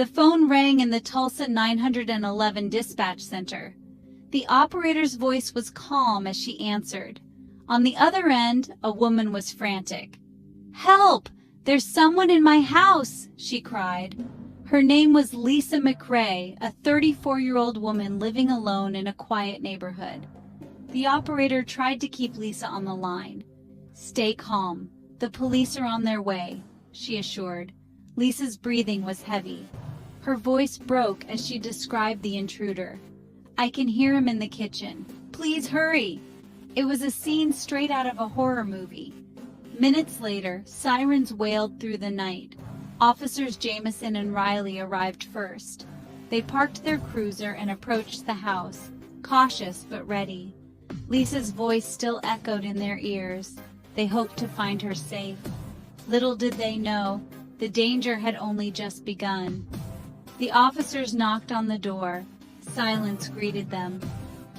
The phone rang in the Tulsa 911 dispatch center. The operator's voice was calm as she answered. On the other end, a woman was frantic. "Help! There's someone in my house!" she cried. Her name was Lisa McRae, a 34-year-old woman living alone in a quiet neighborhood. The operator tried to keep Lisa on the line. "Stay calm. The police are on their way," she assured. Lisa's breathing was heavy. Her voice broke as she described the intruder. "I can hear him in the kitchen. Please hurry." It was a scene straight out of a horror movie. Minutes later, sirens wailed through the night. Officers Jamison and Riley arrived first. They parked their cruiser and approached the house, cautious but ready. Lisa's voice still echoed in their ears. They hoped to find her safe. Little did they know, the danger had only just begun. The officers knocked on the door. Silence greeted them.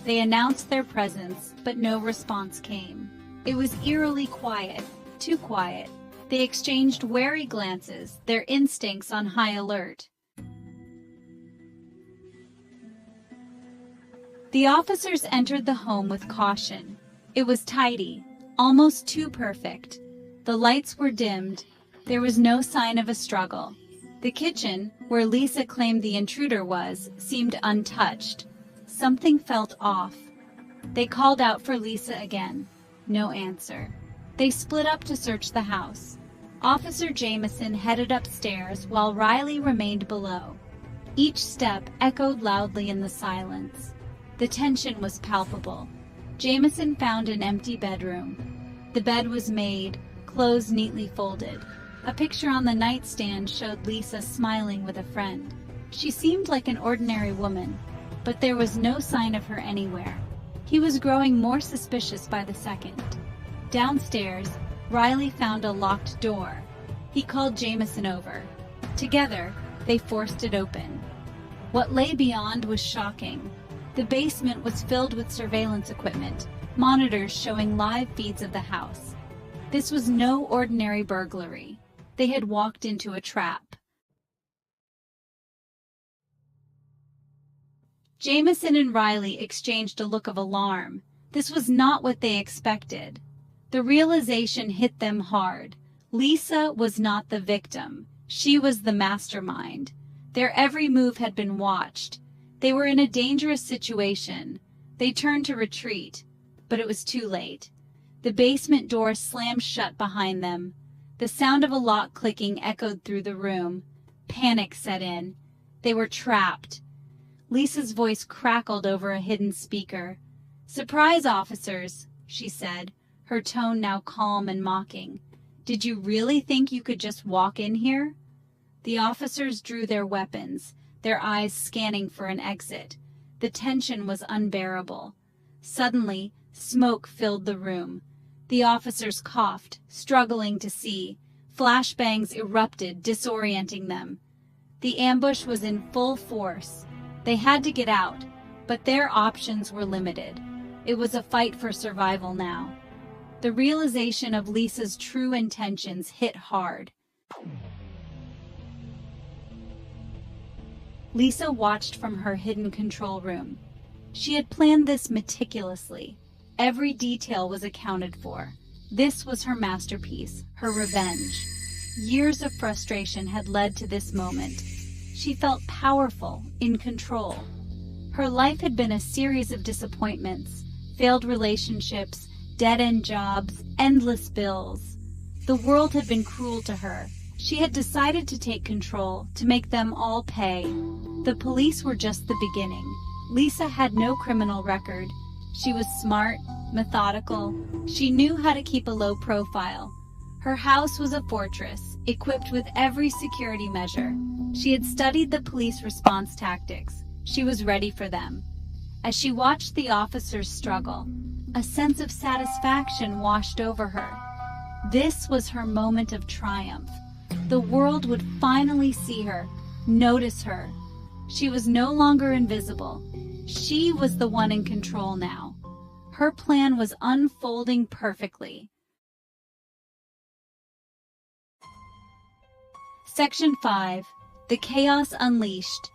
They announced their presence, but no response came. It was eerily quiet, too quiet. They exchanged wary glances, their instincts on high alert. The officers entered the home with caution. It was tidy, almost too perfect. The lights were dimmed. There was no sign of a struggle. The kitchen, where Lisa claimed the intruder was, seemed untouched. Something felt off. They called out for Lisa again. No answer. They split up to search the house. Officer Jamison headed upstairs while Riley remained below. Each step echoed loudly in the silence. The tension was palpable. Jamison found an empty bedroom. The bed was made, clothes neatly folded. A picture on the nightstand showed Lisa smiling with a friend. She seemed like an ordinary woman, but there was no sign of her anywhere. He was growing more suspicious by the second. Downstairs, Riley found a locked door. He called Jamison over. Together, they forced it open. What lay beyond was shocking. The basement was filled with surveillance equipment, monitors showing live feeds of the house. This was no ordinary burglary. They had walked into a trap. Jamison and Riley exchanged a look of alarm. This was not what they expected. The realization hit them hard. Lisa was not the victim. She was the mastermind. Their every move had been watched. They were in a dangerous situation. They turned to retreat, but it was too late. The basement door slammed shut behind them. The sound of a lock clicking echoed through the room. Panic set in. They were trapped. Lisa's voice crackled over a hidden speaker. "Surprise, officers," she said, her tone now calm and mocking. "Did you really think you could just walk in here?" The officers drew their weapons, their eyes scanning for an exit. The tension was unbearable. Suddenly, smoke filled the room. The officers coughed, struggling to see. Flashbangs erupted, disorienting them. The ambush was in full force. They had to get out, but their options were limited. It was a fight for survival now. The realization of Lisa's true intentions hit hard. Lisa watched from her hidden control room. She had planned this meticulously. Every detail was accounted for. This was her masterpiece, her revenge. Years of frustration had led to this moment. She felt powerful, in control. Her life had been a series of disappointments, failed relationships, dead-end jobs, endless bills. The world had been cruel to her. She had decided to take control, to make them all pay. The police were just the beginning. Lisa had no criminal record. She was smart, methodical. She knew how to keep a low profile. Her house was a fortress, equipped with every security measure. She had studied the police response tactics. She was ready for them. As she watched the officers struggle, a sense of satisfaction washed over her. This was her moment of triumph. The world would finally see her, notice her. She was no longer invisible. She was the one in control now. Her plan was unfolding perfectly. Section 5. The chaos unleashed.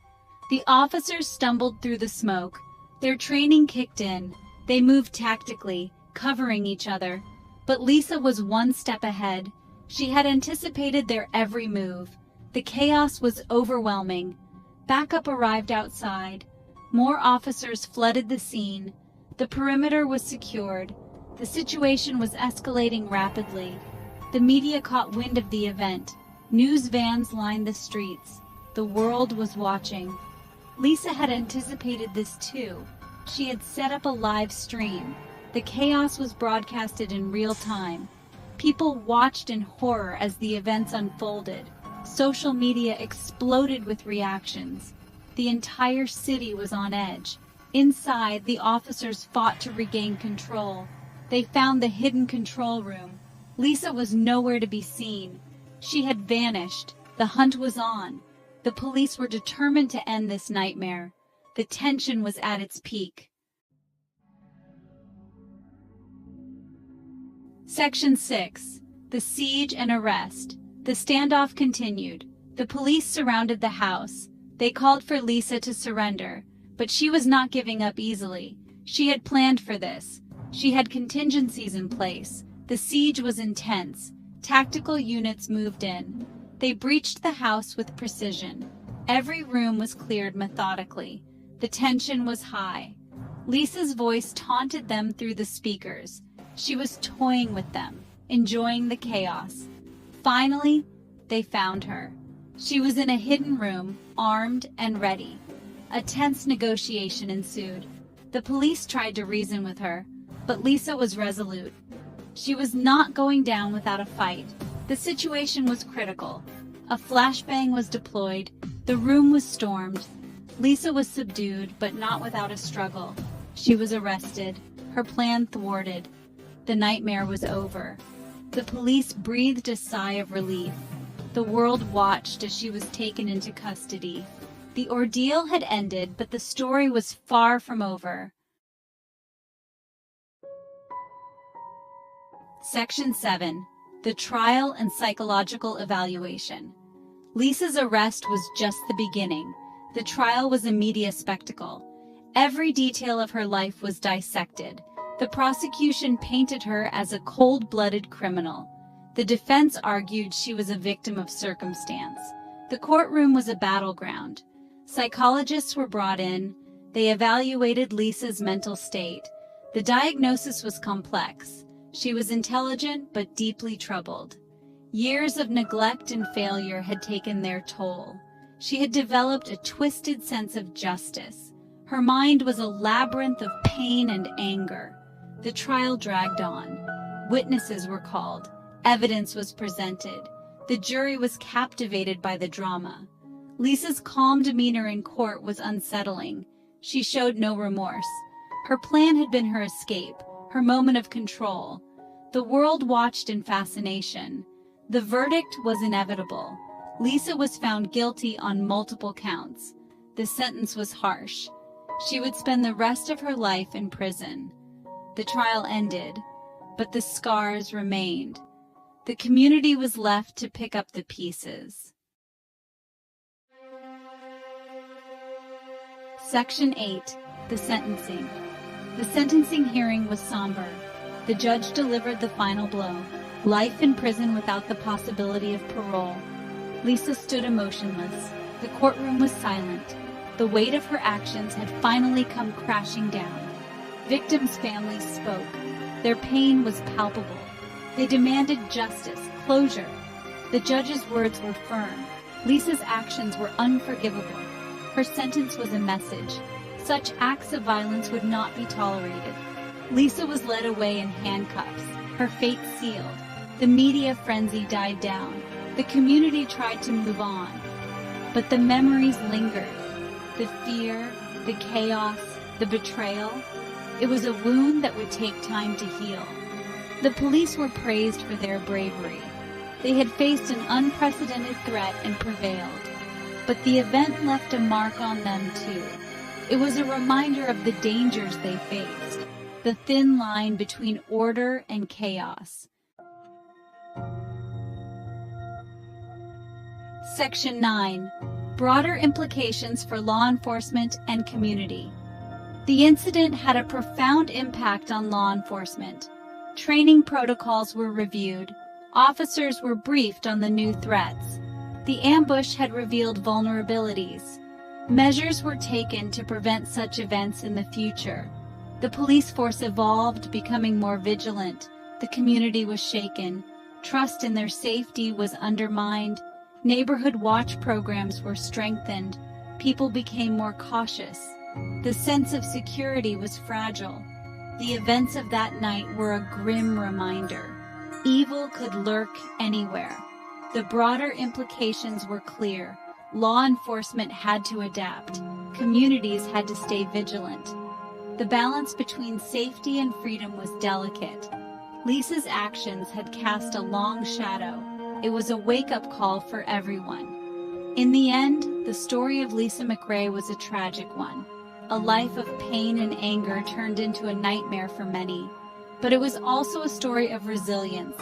The officers stumbled through the smoke. Their training kicked in. They moved tactically, covering each other. But Lisa was one step ahead. She had anticipated their every move. The chaos was overwhelming. Backup arrived outside. More officers flooded the scene. The perimeter was secured. The situation was escalating rapidly. The media caught wind of the event. News vans lined the streets. The world was watching. Lisa had anticipated this too. She had set up a live stream. The chaos was broadcasted in real time. People watched in horror as the events unfolded. Social media exploded with reactions. The entire city was on edge. Inside, the officers fought to regain control. They found the hidden control room. Lisa was nowhere to be seen. She had vanished. The hunt was on. The police were determined to end this nightmare. The tension was at its peak. Section 6. The siege and arrest. The standoff continued. The police surrounded the house. They called for Lisa to surrender, but she was not giving up easily. She had planned for this. She had contingencies in place. The siege was intense. Tactical units moved in. They breached the house with precision. Every room was cleared methodically. The tension was high. Lisa's voice taunted them through the speakers. She was toying with them, enjoying the chaos. Finally, they found her. She was in a hidden room, armed and ready. A tense negotiation ensued. The police tried to reason with her, but Lisa was resolute. She was not going down without a fight. The situation was critical. A flashbang was deployed. The room was stormed. Lisa was subdued, but not without a struggle. She was arrested. Her plan thwarted. The nightmare was over. The police breathed a sigh of relief. The world watched as she was taken into custody. The ordeal had ended, but the story was far from over. Section 7. The Trial and Psychological Evaluation. Lisa's arrest was just the beginning. The trial was a media spectacle. Every detail of her life was dissected. The prosecution painted her as a cold-blooded criminal. The defense argued she was a victim of circumstance. The courtroom was a battleground. Psychologists were brought in. They evaluated Lisa's mental state. The diagnosis was complex. She was intelligent but deeply troubled. Years of neglect and failure had taken their toll. She had developed a twisted sense of justice. Her mind was a labyrinth of pain and anger. The trial dragged on. Witnesses were called. Evidence was presented. The jury was captivated by the drama. Lisa's calm demeanor in court was unsettling. She showed no remorse. Her plan had been her escape, her moment of control. The world watched in fascination. The verdict was inevitable. Lisa was found guilty on multiple counts. The sentence was harsh. She would spend the rest of her life in prison. The trial ended, but the scars remained. The community was left to pick up the pieces. Section 8. The Sentencing. The sentencing hearing was somber. The judge delivered the final blow: life in prison without the possibility of parole. Lisa stood emotionless. The courtroom was silent. The weight of her actions had finally come crashing down. Victims' families spoke. Their pain was palpable. They demanded justice, closure. The judge's words were firm. Lisa's actions were unforgivable. Her sentence was a message. Such acts of violence would not be tolerated. Lisa was led away in handcuffs, her fate sealed. The media frenzy died down. The community tried to move on. But the memories lingered. The fear, the chaos, the betrayal. It was a wound that would take time to heal. The police were praised for their bravery. They had faced an unprecedented threat and prevailed. But the event left a mark on them too. It was a reminder of the dangers they faced, the thin line between order and chaos. Section 9. Broader implications for law enforcement and community. The incident had a profound impact on law enforcement. Training protocols were reviewed. Officers were briefed on the new threats. The ambush had revealed vulnerabilities. Measures were taken to prevent such events in the future. The police force evolved, becoming more vigilant. The community was shaken. Trust in their safety was undermined. Neighborhood watch programs were strengthened. People became more cautious. The sense of security was fragile. The events of that night were a grim reminder. Evil could lurk anywhere. The broader implications were clear. Law enforcement had to adapt. Communities had to stay vigilant. The balance between safety and freedom was delicate. Lisa's actions had cast a long shadow. It was a wake-up call for everyone. In the end, the story of Lisa McRae was a tragic one. A life of pain and anger turned into a nightmare for many. But it was also a story of resilience.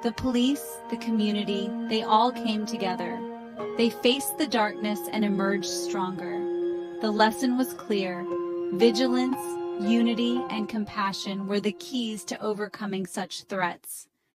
The police, the community, they all came together. They faced the darkness and emerged stronger. The lesson was clear. Vigilance, unity, and compassion were the keys to overcoming such threats.